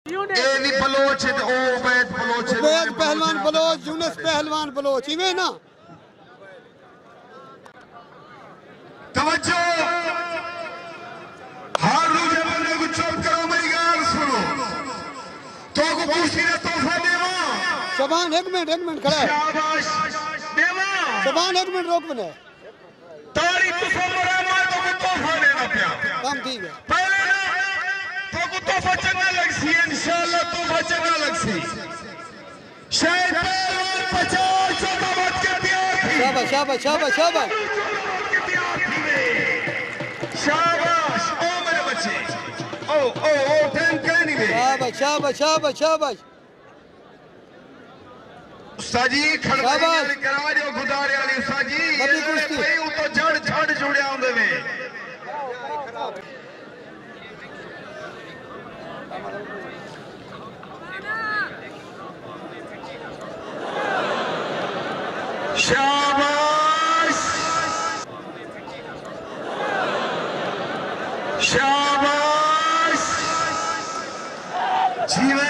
any Bloch है ओ Ubaid Bloch है उबैद पहलवान बलोच यूनुस पहलवान बलोच इवे ना तवज्जो हर दूसरे बंदे को चुप करो मेरी गाल सुनो तो को पूछी ना तोहफा देवा शबान एक मिनट खड़ा है शाबाश देवा शबान एक मिनट रोक बने तारीख तो समरा मार तो को तोहफा देना पिया काम ठीक है पहले ना तो को तोहफा चंगा लगसी इंशाल्लाह तोहफा चंगा लगसी शायद पहलवान 50 छोटा मत के तैयार थी शाबाश शाबाश ओ मेरे बच्चे ओ टाइम कहीं नहीं दे शाबाश उस्ताद जी खड़वाई वाली करा जो गुदारे वाली उस्ताद जी भाई वो तो जड़ जुड़े आंदे में शाबाश जीवन